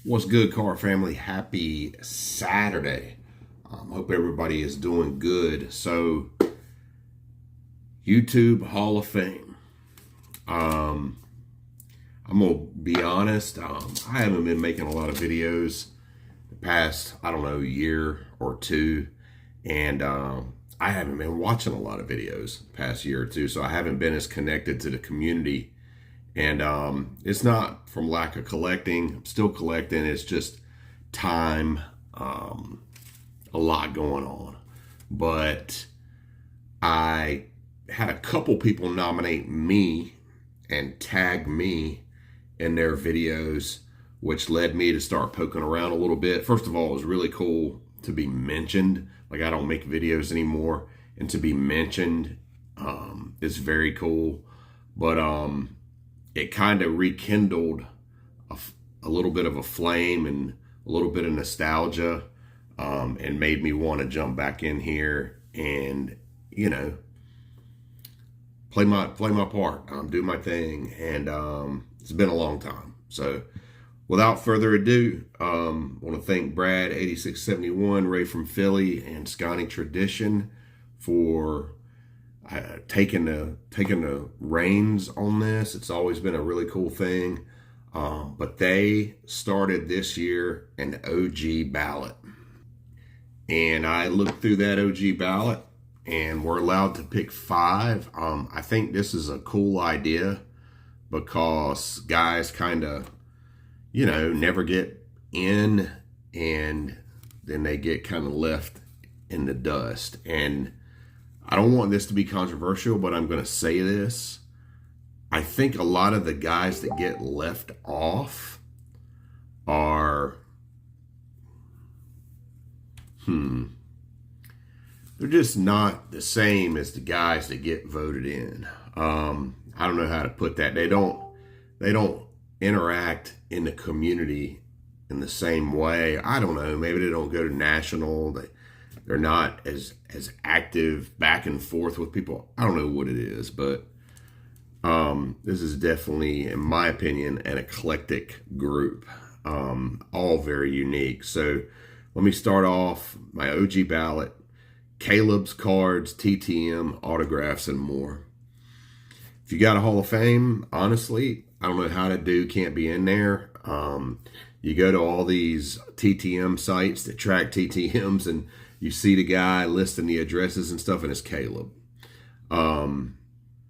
What's good, car family? Happy Saturday. Hope everybody is doing good. So, YouTube Hall of Fame. I'm gonna be honest. I haven't been making a lot of videos the past, I don't know, year or two, and I haven't been watching a lot of videos the past year or two. So I haven't been as connected to the community. And it's not from lack of collecting. I'm still collecting. It's just time, a lot going on. But I had a couple people nominate me and tag me in their videos, which led me to start poking around a little bit. First of all, it was really cool to be mentioned. Like, I don't make videos anymore, and to be mentioned is very cool. But it kind of rekindled a little bit of a flame and a little bit of nostalgia, and made me want to jump back in here and, you know, play my part, do my thing. And it's been a long time. So without further ado, I want to thank Brad 8671, Ray from Philly, and Scotty Tradition for taking the reins on this. It's always been a really cool thing. But they started this year an OG ballot. And I looked through that OG ballot, and we're allowed to pick 5. I think this is a cool idea because guys kind of, you know, never get in, and then they get kind of left in the dust. And I don't want this to be controversial, but I'm going to say this. I think a lot of the guys that get left off are, they're just not the same as the guys that get voted in. I don't know how to put that. They don't interact in the community in the same way. I don't know. Maybe they don't go to national. They're not as active back and forth with people. I don't know what it is, but this is definitely, in my opinion, an eclectic group, all very unique. So let me start off my OG ballot: Caleb's cards, TTM, autographs, and more. If you got a Hall of Fame, honestly, I don't know how to do can't be in there. You go to all these TTM sites that track TTMs, and you see the guy listing the addresses and stuff, and it's Caleb.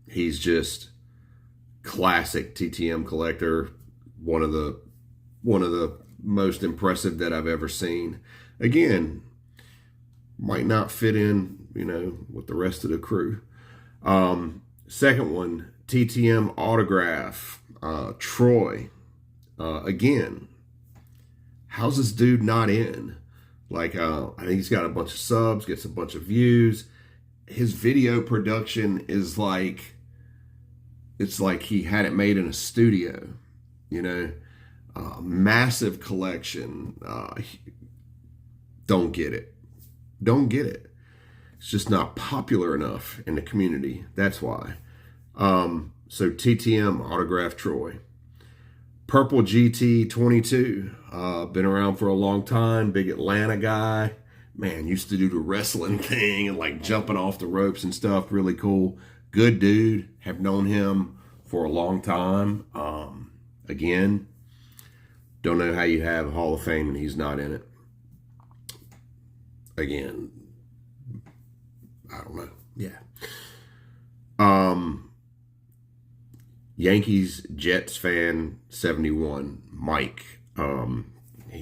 He's just classic TTM collector. One of the most impressive that I've ever seen. Again, might not fit in, you know, with the rest of the crew. Second one, TTM autograph, Troy. Again, how's this dude not in? Like, I think he's got a bunch of subs, gets a bunch of views. His video production is like, it's like he had it made in a studio, you know. Massive collection. Don't get it. Don't get it. It's just not popular enough in the community. That's why. So TTM autograph Troy. Purple GT 22. Been around for a long time. Big Atlanta guy. Man, used to do the wrestling thing and like jumping off the ropes and stuff. Really cool. Good dude. Have known him for a long time. Again, don't know how you have a Hall of Fame and he's not in it. Again, I don't know. Yeah. Yankees Jets fan 71, Mike.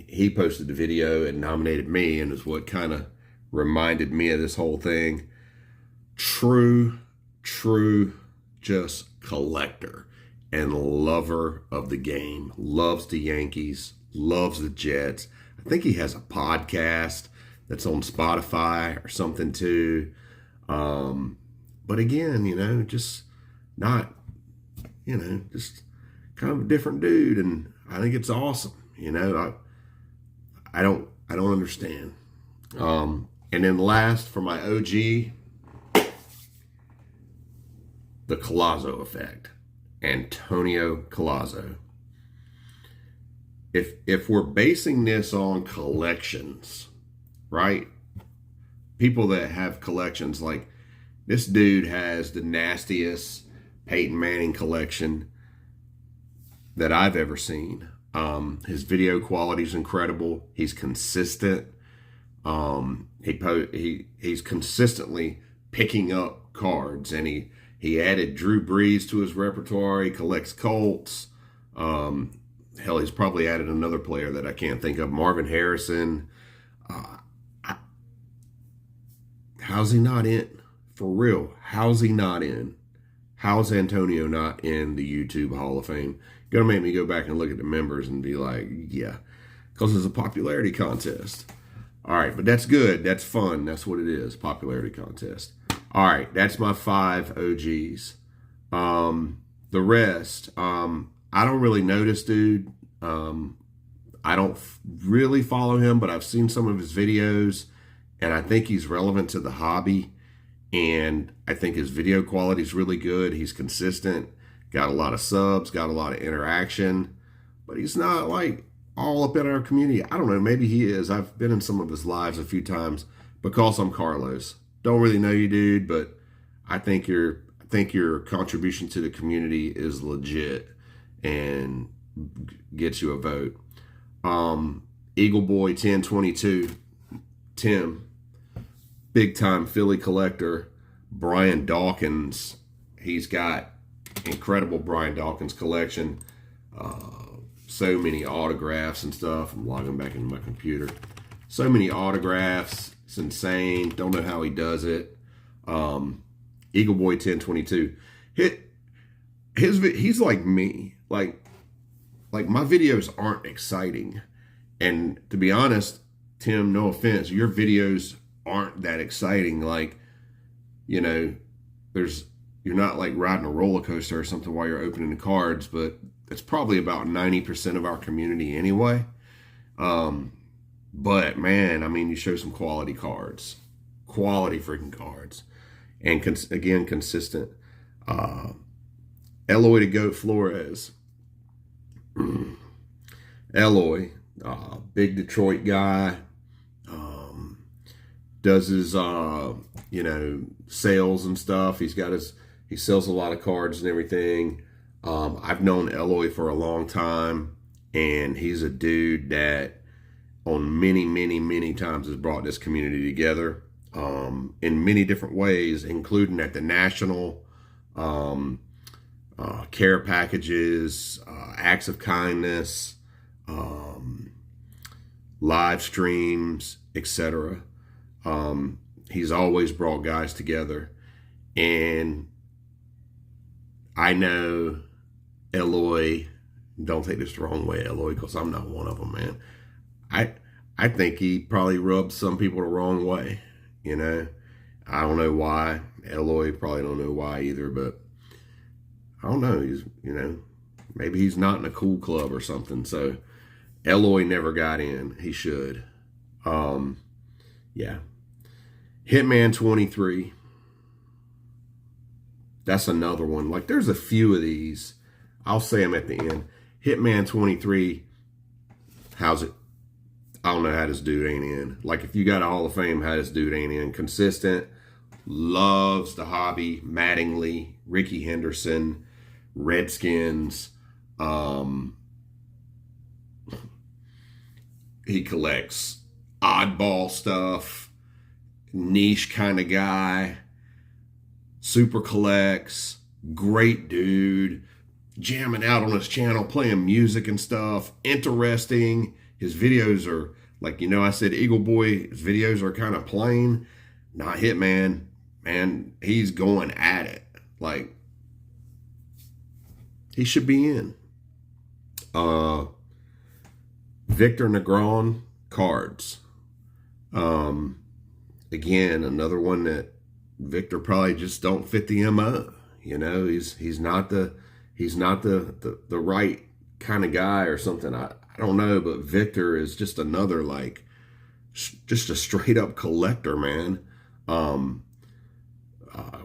He posted the video and nominated me, and is what kind of reminded me of this whole thing. True, just collector and lover of the game. Loves the Yankees, loves the Jets. I think he has a podcast that's on Spotify or something too. But again, you know, just not, you know, just kind of a different dude. And I think it's awesome. You know, I don't understand. And then last for my OG, the Collazo effect, Antonio Collazo. if we're basing this on collections, right? People that have collections, like this dude has the nastiest Peyton Manning collection that I've ever seen. His video quality is incredible. He's consistent. He's consistently picking up cards, and he added Drew Brees to his repertoire. He collects Colts. Hell, he's probably added another player that I can't think of, Marvin Harrison. How's he not in? For real, how's he not in? How's Antonio not in the YouTube Hall of Fame? Gonna make me go back and look at the members and be like, yeah, because it's a popularity contest. All right, but that's good. That's fun. That's what it is, popularity contest. All right, that's my 5 OGs. The rest, I don't really know this dude. I don't really follow him, but I've seen some of his videos, and I think he's relevant to the hobby. And I think his video quality is really good. He's consistent, got a lot of subs, got a lot of interaction, but he's not like all up in our community. I don't know, maybe he is. I've been in some of his lives a few times because I'm Carlos. Don't really know you, dude, but I think your contribution to the community is legit and gets you a vote. Eagle Boy 1022, Tim. Big time Philly collector, Brian Dawkins. He's got incredible Brian Dawkins collection. So many autographs and stuff. I'm logging back into my computer. So many autographs. It's insane. Don't know how he does it. Eagle Boy 1022. He's like me. Like my videos aren't exciting. And to be honest, Tim, no offense, your videos aren't that exciting. Like, you know, you're not like riding a roller coaster or something while you're opening the cards, but that's probably about 90% of our community anyway. But man, I mean, you show some quality cards, quality freaking cards, and again, consistent. Eloy the Goat Flores. Eloy, big Detroit guy. Does his, sales and stuff. He sells a lot of cards and everything. I've known Eloy for a long time, and he's a dude that on many, many, many times has brought this community together in many different ways, including at the national, care packages, acts of kindness, live streams, etc. He's always brought guys together, and I know Eloy, don't take this the wrong way, Eloy, because I'm not one of them, man. I think he probably rubbed some people the wrong way, you know. I don't know why. Eloy probably don't know why either, but I don't know. He's, maybe he's not in a cool club or something. So Eloy never got in. He should. Yeah. Hitman 23. That's another one. Like, there's a few of these. I'll say them at the end. Hitman 23. How's it? I don't know how this dude ain't in. Like, if you got a Hall of Fame, how this dude ain't in. Consistent. Loves the hobby. Mattingly. Ricky Henderson. Redskins. He collects oddball stuff. Niche kind of guy. Super collects. Great dude. Jamming out on his channel, playing music and stuff. Interesting. His videos are, like, I said Eagle Boy, his videos are kind of plain. Not Hitman. Man, he's going at it. Like, he should be in. Victor Negron cards. Again, another one that Victor probably just don't fit the MO. He's not the right kind of guy or something. I don't know, but Victor is just another, like, just a straight up collector, man.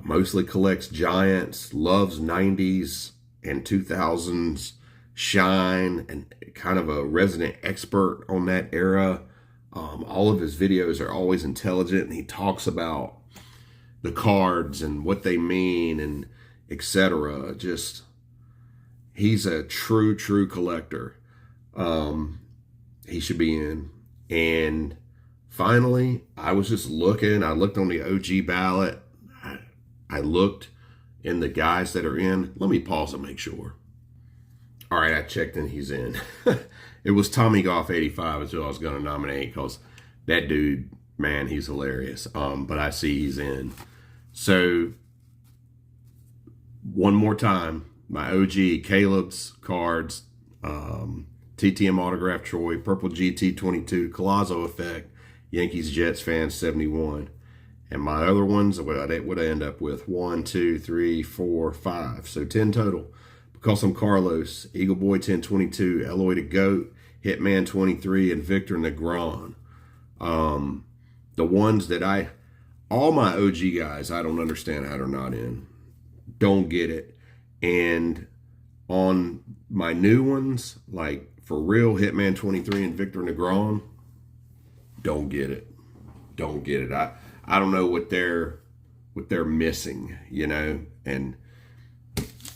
Mostly collects Giants, loves 90s and 2000s shine and kind of a resident expert on that era. All of his videos are always intelligent, and he talks about the cards and what they mean and etc. Just, he's a true collector. He should be in. And finally, I was just looking. I looked on the OG ballot. I looked in the guys that are in. Let me pause and make sure. All right, I checked and he's in. It was Tommy Goff 85 is who I was going to nominate, because that dude, man, he's hilarious. But I see he's in. So one more time, my OG Caleb's cards, TTM autograph Troy, Purple GT 22, Colazo Effect, Yankees Jets fans 71. And my other ones, what I end up with 1, 2, 3, 4, 5. So 10 total. Because I'm Carlos, Eagle Boy 1022, Eloy the Goat, Hitman 23, and Victor Negron. The ones that all my OG guys, I don't understand how they're not in. Don't get it. And on my new ones, like for real, Hitman 23 and Victor Negron, don't get it. Don't get it. I don't know what they're missing, you know, and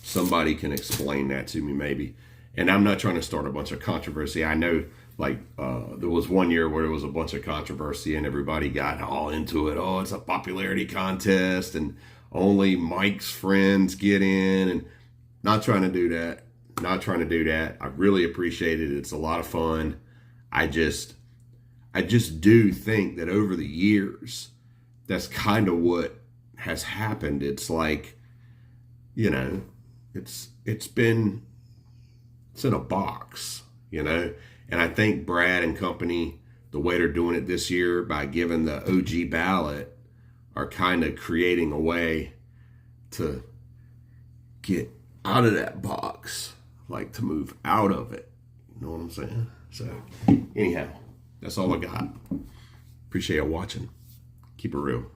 somebody can explain that to me maybe. And I'm not trying to start a bunch of controversy. I know, like, there was one year where there was a bunch of controversy and everybody got all into it. Oh, it's a popularity contest and only Mike's friends get in. And not trying to do that. Not trying to do that. I really appreciate it. It's a lot of fun. I just do think that over the years, that's kind of what has happened. It's like, you know, it's in a box, you know. And I think Brad and company, the way they're doing it this year by giving the OG ballot, are kind of creating a way to get out of that box, like to move out of it. You know what I'm saying? So anyhow, that's all I got. Appreciate you watching. Keep it real.